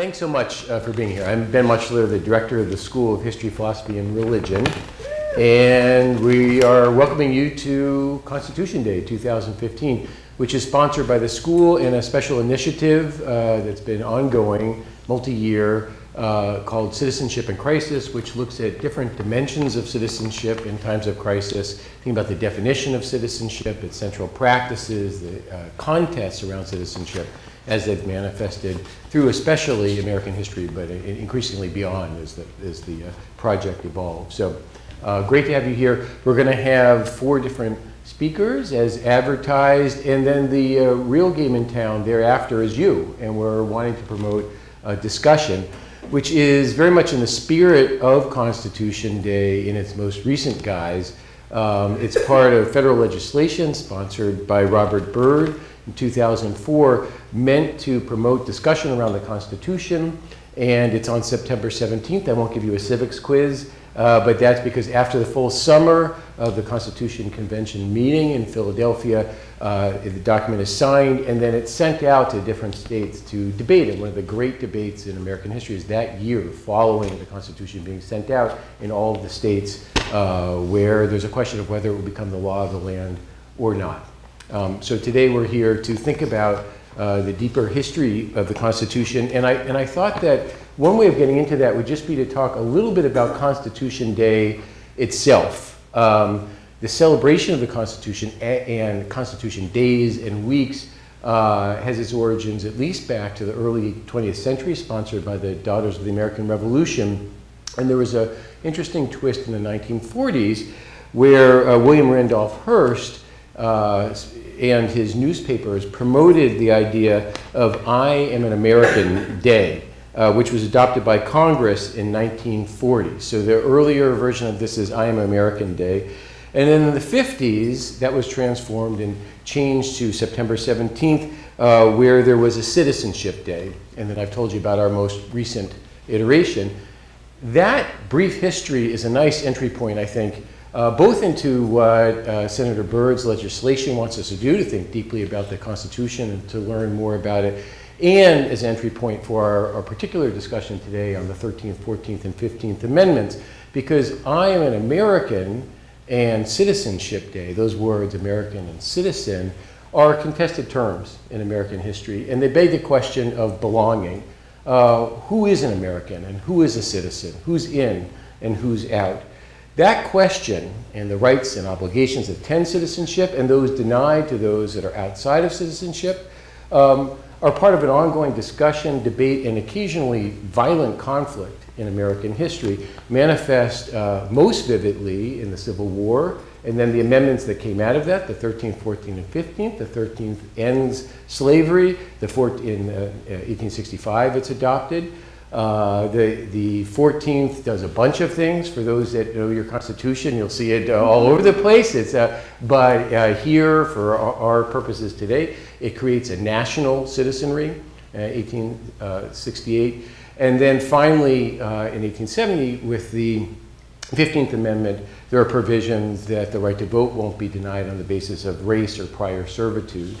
thanks so much for being here. I'm Ben Muchler, the director of the School of History, Philosophy, and Religion. And we are welcoming you to Constitution Day 2015, which is sponsored by the school in a special initiative that's been ongoing, multi-year, called Citizenship in Crisis, which looks at different dimensions of citizenship in times of crisis, thinking about the definition of citizenship, its central practices, the contests around citizenship as they've manifested through especially American history, but increasingly beyond as the project evolves. So great to have you here. We're going to have 4 different speakers as advertised, and then the real game in town thereafter is you, and we're wanting to promote a discussion which is very much in the spirit of Constitution Day in its most recent guise. It's part of federal legislation sponsored by Robert Byrd in 2004, meant to promote discussion around the Constitution, and it's on September 17th. I won't give you a civics quiz, but that's because after the full summer of the Constitution Convention meeting in Philadelphia, the document is signed and then it's sent out to different states to debate it. One of the great debates in American history is that year following the Constitution being sent out in all of the states where there's a question of whether it will become the law of the land or not. So today we're here to think about the deeper history of the Constitution, and I thought that one way of getting into that would just be to talk a little bit about Constitution Day itself. The celebration of the Constitution and Constitution days and weeks has its origins at least back to the early 20th century, sponsored by the Daughters of the American Revolution. And there was an interesting twist in the 1940s where William Randolph Hearst and his newspapers promoted the idea of I Am an American Day, which was adopted by Congress in 1940. So the earlier version of this is I Am American Day. And then in the 50s, that was transformed and changed to September 17th, where there was a Citizenship Day. And then I've told you about our most recent iteration. That brief history is a nice entry point, I think, both into what Senator Byrd's legislation wants us to do, to think deeply about the Constitution and to learn more about it, and as an entry point for our particular discussion today on the 13th, 14th, and 15th Amendments, because I am an American and Citizenship Day, those words, American and citizen, are contested terms in American history, and they beg the question of belonging. Who is an American and who is a citizen? Who's in and who's out? That question and the rights and obligations that attend citizenship and those denied to those that are outside of citizenship are part of an ongoing discussion, debate, and occasionally violent conflict in American history, manifest most vividly in the Civil War, and then the amendments that came out of that, the 13th, 14th, and 15th. The 13th ends slavery. In 1865 it's adopted. The 14th does a bunch of things. For those that know your Constitution, you'll see it all over the place. But here, for our purposes today, it creates a national citizenry, 1868. And then finally, in 1870, with the 15th Amendment, there are provisions that the right to vote won't be denied on the basis of race or prior servitude.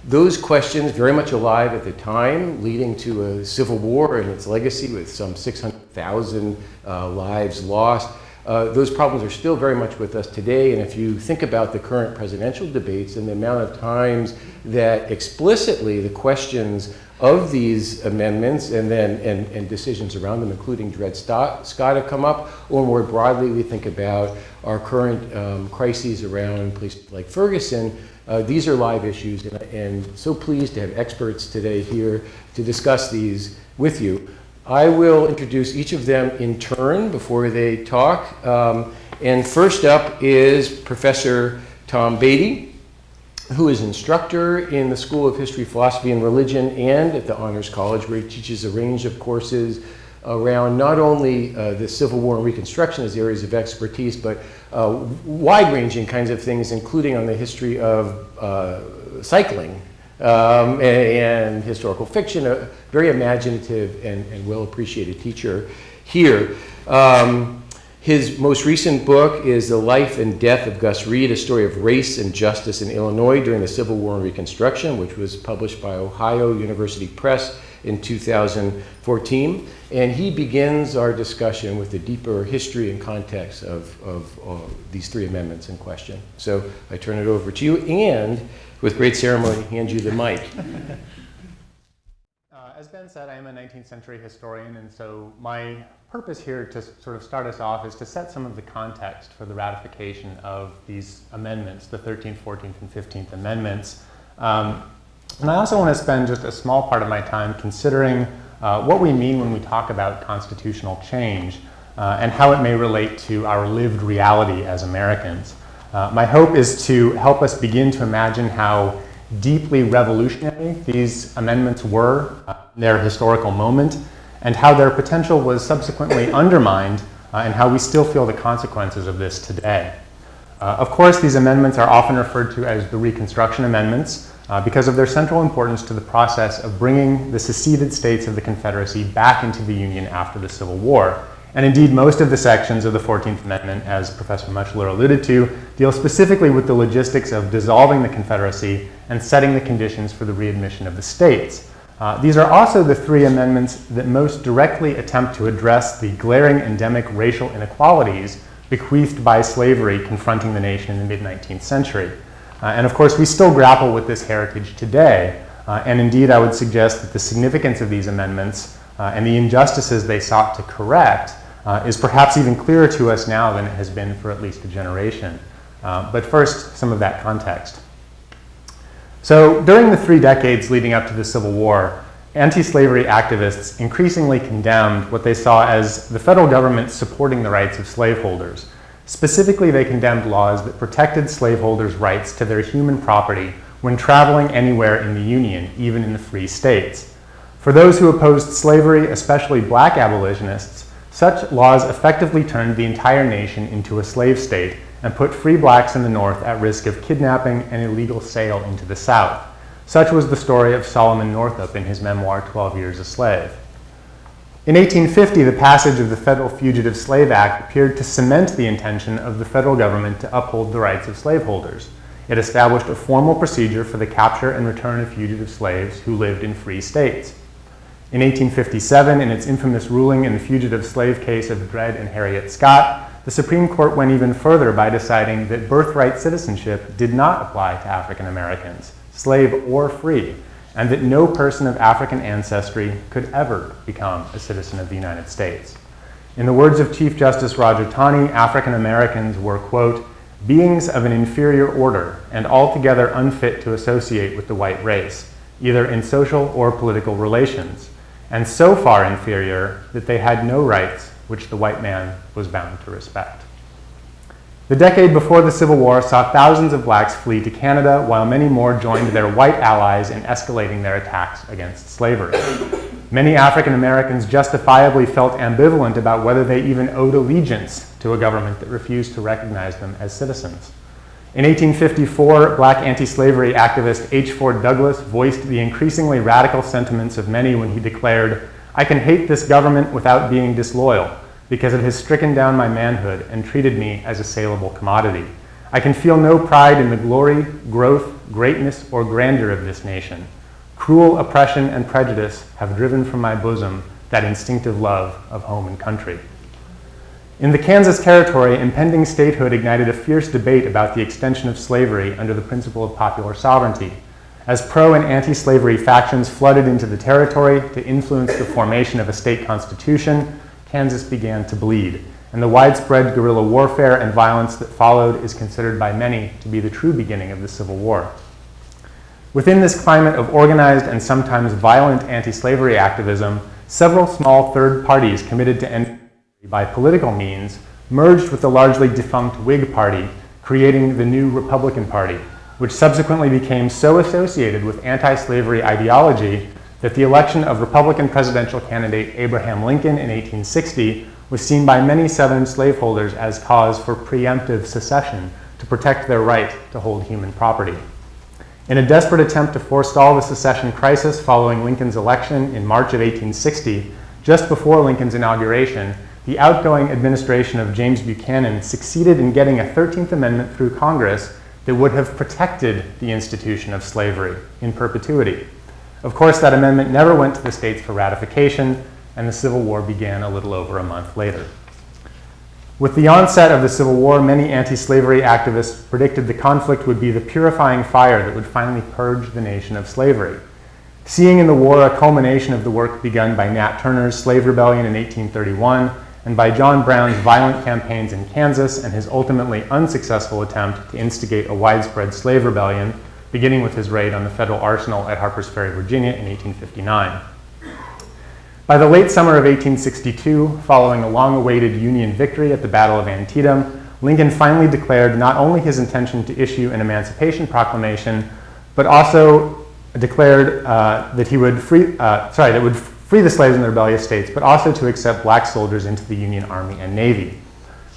Those questions very much alive at the time, leading to a civil war and its legacy with some 600,000 lives lost. Those problems are still very much with us today, and if you think about the current presidential debates and the amount of times that explicitly the questions of these amendments and decisions around them, including Dred Scott, have come up, or more broadly we think about our current crises around places like Ferguson, these are live issues, and so pleased to have experts today here to discuss these with you. I will introduce each of them in turn before they talk. And first up is Professor Tom Bahde, who is instructor in the School of History, Philosophy, and Religion and at the Honors College, where he teaches a range of courses around not only the Civil War and Reconstruction as areas of expertise, but wide-ranging kinds of things, including on the history of cycling and historical fiction, a very imaginative and well-appreciated teacher here. His most recent book is The Life and Death of Gus Reed, a story of race and justice in Illinois during the Civil War and Reconstruction, which was published by Ohio University Press in 2014. And he begins our discussion with the deeper history and context of these three amendments in question. So I turn it over to you, and with great ceremony, hand you the mic. As Ben said, I am a 19th century historian, and so my purpose here to sort of start us off is to set some of the context for the ratification of these amendments, the 13th, 14th, and 15th amendments. And I also want to spend just a small part of my time considering what we mean when we talk about constitutional change and how it may relate to our lived reality as Americans. My hope is to help us begin to imagine how deeply revolutionary these amendments were in their historical moment, and how their potential was subsequently undermined, and how we still feel the consequences of this today. Of course, these amendments are often referred to as the Reconstruction Amendments because of their central importance to the process of bringing the seceded states of the Confederacy back into the Union after the Civil War. And indeed, most of the sections of the 14th Amendment, as Professor Mutchler alluded to, deal specifically with the logistics of dissolving the Confederacy and setting the conditions for the readmission of the states. These are also the three amendments that most directly attempt to address the glaring endemic racial inequalities bequeathed by slavery confronting the nation in the mid-19th century. And of course, we still grapple with this heritage today. And indeed, I would suggest that the significance of these amendments and the injustices they sought to correct is perhaps even clearer to us now than it has been for at least a generation. But first, some of that context. So during the 3 decades leading up to the Civil War, anti-slavery activists increasingly condemned what they saw as the federal government supporting the rights of slaveholders. Specifically, they condemned laws that protected slaveholders' rights to their human property when traveling anywhere in the Union, even in the free states. For those who opposed slavery, especially black abolitionists, such laws effectively turned the entire nation into a slave state and put free blacks in the North at risk of kidnapping and illegal sale into the South. Such was the story of Solomon Northup in his memoir, 12 Years a Slave. In 1850, the passage of the Federal Fugitive Slave Act appeared to cement the intention of the federal government to uphold the rights of slaveholders. It established a formal procedure for the capture and return of fugitive slaves who lived in free states. In 1857, in its infamous ruling in the fugitive slave case of Dred and Harriet Scott, the Supreme Court went even further by deciding that birthright citizenship did not apply to African Americans, slave or free, and that no person of African ancestry could ever become a citizen of the United States. In the words of Chief Justice Roger Taney, African Americans were, quote, beings of an inferior order and altogether unfit to associate with the white race, either in social or political relations, and so far inferior that they had no rights which the white man was bound to respect. The decade before the Civil War saw thousands of blacks flee to Canada, while many more joined their white allies in escalating their attacks against slavery. Many African Americans justifiably felt ambivalent about whether they even owed allegiance to a government that refused to recognize them as citizens. In 1854, black anti-slavery activist H. Ford Douglass voiced the increasingly radical sentiments of many when he declared, "I can hate this government without being disloyal, because it has stricken down my manhood and treated me as a saleable commodity. I can feel no pride in the glory, growth, greatness, or grandeur of this nation. Cruel oppression and prejudice have driven from my bosom that instinctive love of home and country." In the Kansas Territory, impending statehood ignited a fierce debate about the extension of slavery under the principle of popular sovereignty. As pro- and anti-slavery factions flooded into the territory to influence the formation of a state constitution, Kansas began to bleed, and the widespread guerrilla warfare and violence that followed is considered by many to be the true beginning of the Civil War. Within this climate of organized and sometimes violent anti-slavery activism, several small third parties committed to end by political means merged with the largely defunct Whig Party, creating the new Republican Party, which subsequently became so associated with anti-slavery ideology that the election of Republican presidential candidate Abraham Lincoln in 1860 was seen by many Southern slaveholders as cause for preemptive secession to protect their right to hold human property. In a desperate attempt to forestall the secession crisis following Lincoln's election in March of 1860, just before Lincoln's inauguration, the outgoing administration of James Buchanan succeeded in getting a 13th Amendment through Congress that would have protected the institution of slavery in perpetuity. Of course, that amendment never went to the states for ratification, and the Civil War began a little over a month later. With the onset of the Civil War, many anti-slavery activists predicted the conflict would be the purifying fire that would finally purge the nation of slavery. Seeing in the war a culmination of the work begun by Nat Turner's slave rebellion in 1831 and by John Brown's violent campaigns in Kansas and his ultimately unsuccessful attempt to instigate a widespread slave rebellion, beginning with his raid on the federal arsenal at Harpers Ferry, Virginia in 1859. By the late summer of 1862, following a long-awaited Union victory at the Battle of Antietam, Lincoln finally declared not only his intention to issue an Emancipation Proclamation, but also declared that he would free the slaves in the rebellious states, but also to accept black soldiers into the Union Army and Navy.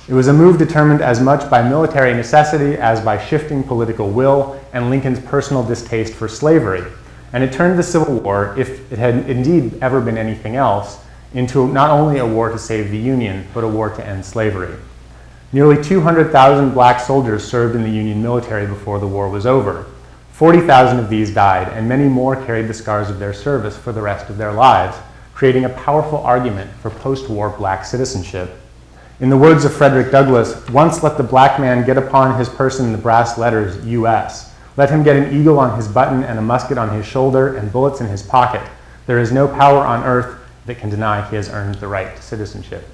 It was a move determined as much by military necessity as by shifting political will and Lincoln's personal distaste for slavery. And it turned the Civil War, if it had indeed ever been anything else, into not only a war to save the Union, but a war to end slavery. Nearly 200,000 black soldiers served in the Union military before the war was over. 40,000 of these died, and many more carried the scars of their service for the rest of their lives, creating a powerful argument for post-war black citizenship. In the words of Frederick Douglass, "Once let the black man get upon his person the brass letters U.S. Let him get an eagle on his button and a musket on his shoulder and bullets in his pocket. There is no power on earth that can deny he has earned the right to citizenship."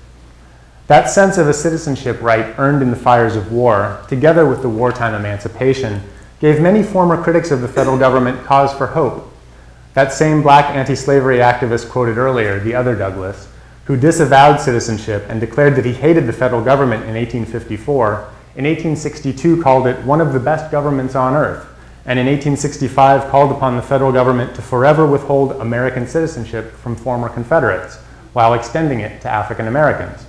That sense of a citizenship right earned in the fires of war, together with the wartime emancipation, gave many former critics of the federal government cause for hope. That same black anti-slavery activist quoted earlier, the other Douglass, who disavowed citizenship and declared that he hated the federal government in 1854, in 1862 called it one of the best governments on earth, and in 1865 called upon the federal government to forever withhold American citizenship from former Confederates, while extending it to African Americans.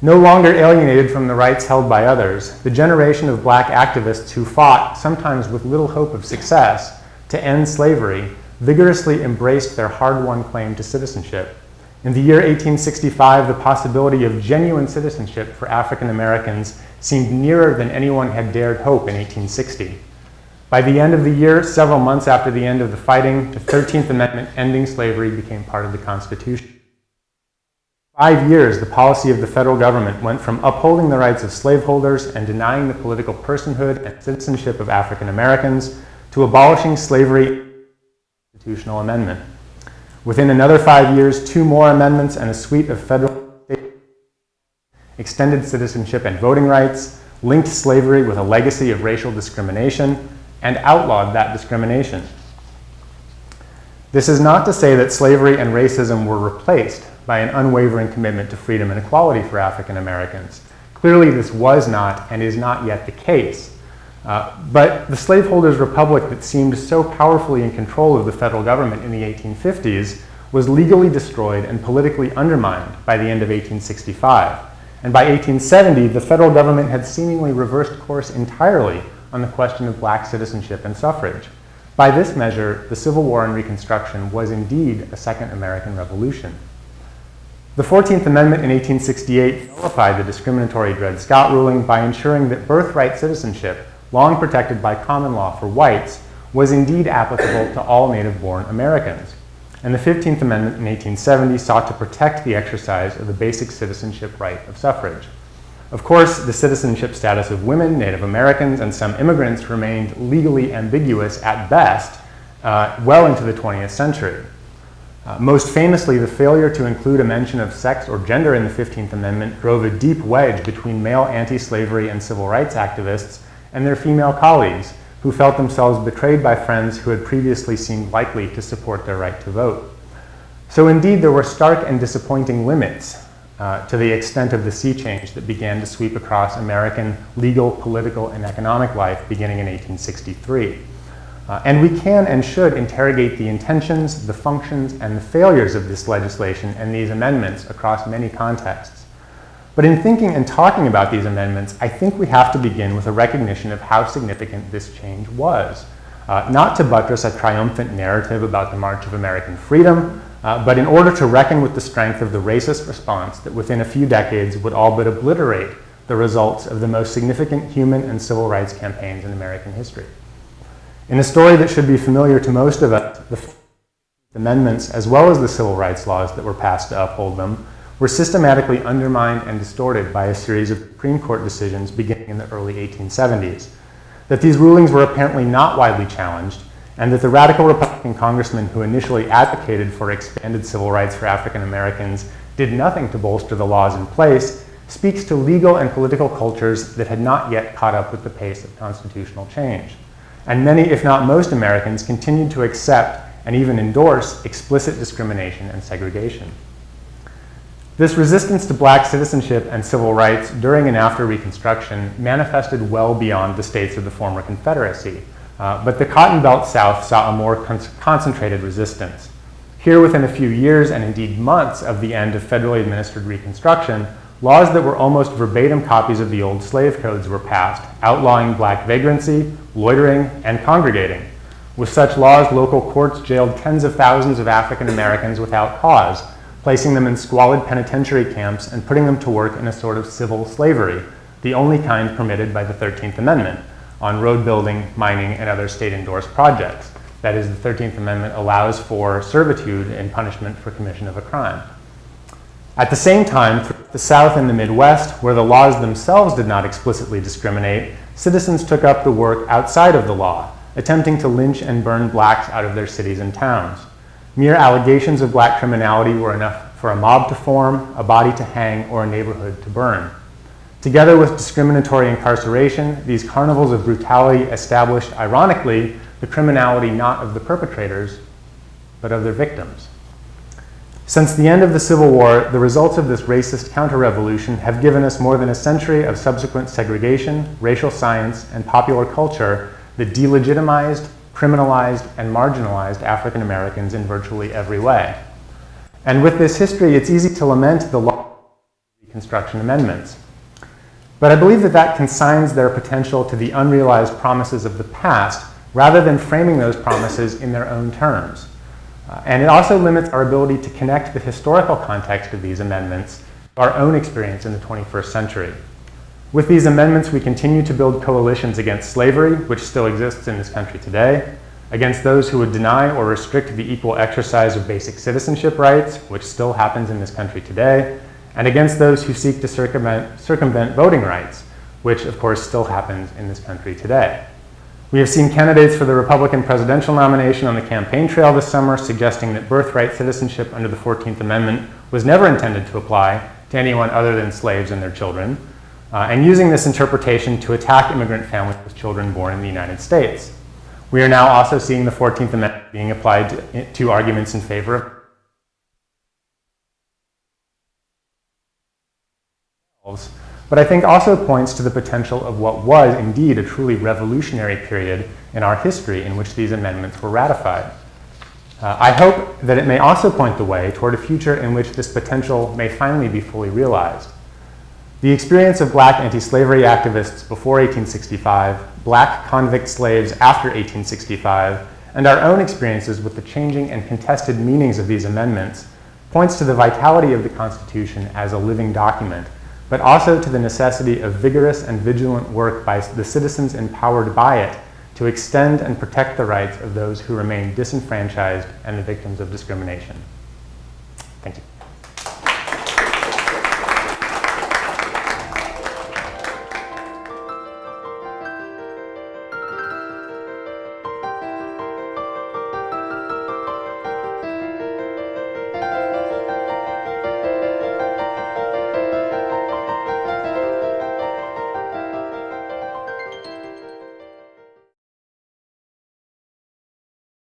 No longer alienated from the rights held by others, the generation of black activists who fought, sometimes with little hope of success, to end slavery, vigorously embraced their hard-won claim to citizenship. In the year 1865, the possibility of genuine citizenship for African Americans seemed nearer than anyone had dared hope in 1860. By the end of the year, several months after the end of the fighting, the 13th Amendment ending slavery became part of the Constitution. 5 years, the policy of the federal government went from upholding the rights of slaveholders and denying the political personhood and citizenship of African Americans to abolishing slavery and the constitutional amendment. Within another 5 years, 2 more amendments and a suite of federal and state extended citizenship and voting rights, linked slavery with a legacy of racial discrimination, and outlawed that discrimination. This is not to say that slavery and racism were replaced by an unwavering commitment to freedom and equality for African Americans. Clearly, this was not and is not yet the case. But the slaveholders' republic that seemed so powerfully in control of the federal government in the 1850s was legally destroyed and politically undermined by the end of 1865. And by 1870, the federal government had seemingly reversed course entirely on the question of black citizenship and suffrage. By this measure, the Civil War and Reconstruction was indeed a second American Revolution. The 14th Amendment in 1868 nullified the discriminatory Dred Scott ruling by ensuring that birthright citizenship, long protected by common law for whites, was indeed applicable to all native-born Americans. And the 15th Amendment in 1870 sought to protect the exercise of the basic citizenship right of suffrage. Of course, the citizenship status of women, Native Americans, and some immigrants remained legally ambiguous at best well into the 20th century. Most famously, the failure to include a mention of sex or gender in the 15th Amendment drove a deep wedge between male anti-slavery and civil rights activists and their female colleagues, who felt themselves betrayed by friends who had previously seemed likely to support their right to vote. So indeed, there were stark and disappointing limits to the extent of the sea change that began to sweep across American legal, political, and economic life beginning in 1863. And we can and should interrogate the intentions, the functions, and the failures of this legislation and these amendments across many contexts. But in thinking and talking about these amendments, I think we have to begin with a recognition of how significant this change was. Not to buttress a triumphant narrative about the march of American freedom, but in order to reckon with the strength of the racist response that within a few decades would all but obliterate the results of the most significant human and civil rights campaigns in American history. In a story that should be familiar to most of us, the amendments, as well as the civil rights laws that were passed to uphold them, were systematically undermined and distorted by a series of Supreme Court decisions beginning in the early 1870s. That these rulings were apparently not widely challenged, and that the radical Republican congressmen who initially advocated for expanded civil rights for African Americans did nothing to bolster the laws in place, speaks to legal and political cultures that had not yet caught up with the pace of constitutional change. And many, if not most, Americans continued to accept and even endorse explicit discrimination and segregation. This resistance to black citizenship and civil rights during and after Reconstruction manifested well beyond the states of the former Confederacy, but the Cotton Belt South saw a more concentrated resistance. Here, within a few years and indeed months of the end of federally administered Reconstruction, laws that were almost verbatim copies of the old slave codes were passed, outlawing black vagrancy, loitering, and congregating. With such laws, local courts jailed tens of thousands of African Americans without cause, placing them in squalid penitentiary camps and putting them to work in a sort of civil slavery, the only kind permitted by the 13th Amendment, on road building, mining, and other state-endorsed projects. That is, the 13th Amendment allows for servitude and punishment for commission of a crime. At the same time, the South and the Midwest, where the laws themselves did not explicitly discriminate, citizens took up the work outside of the law, attempting to lynch and burn blacks out of their cities and towns. Mere allegations of black criminality were enough for a mob to form, a body to hang, or a neighborhood to burn. Together with discriminatory incarceration, these carnivals of brutality established, ironically, the criminality not of the perpetrators, but of their victims. Since the end of the Civil War, the results of this racist counter-revolution have given us more than a century of subsequent segregation, racial science, and popular culture that delegitimized, criminalized, and marginalized African Americans in virtually every way. And with this history, it's easy to lament the law of Reconstruction amendments. But I believe that that consigns their potential to the unrealized promises of the past, rather than framing those promises in their own terms. And it also limits our ability to connect the historical context of these amendments to our own experience in the 21st century. With these amendments, we continue to build coalitions against slavery, which still exists in this country today, against those who would deny or restrict the equal exercise of basic citizenship rights, which still happens in this country today, and against those who seek to circumvent voting rights, which of course still happens in this country today. We have seen candidates for the Republican presidential nomination on the campaign trail this summer suggesting that birthright citizenship under the 14th Amendment was never intended to apply to anyone other than slaves and their children, and using this interpretation to attack immigrant families with children born in the United States. We are now also seeing the 14th Amendment being applied to arguments in favor of, but I think also points to the potential of what was indeed a truly revolutionary period in our history in which these amendments were ratified. I hope that it may also point the way toward a future in which this potential may finally be fully realized. The experience of black anti-slavery activists before 1865, black convict slaves after 1865, and our own experiences with the changing and contested meanings of these amendments points to the vitality of the Constitution as a living document, but also to the necessity of vigorous and vigilant work by the citizens empowered by it to extend and protect the rights of those who remain disenfranchised and the victims of discrimination. Thank you.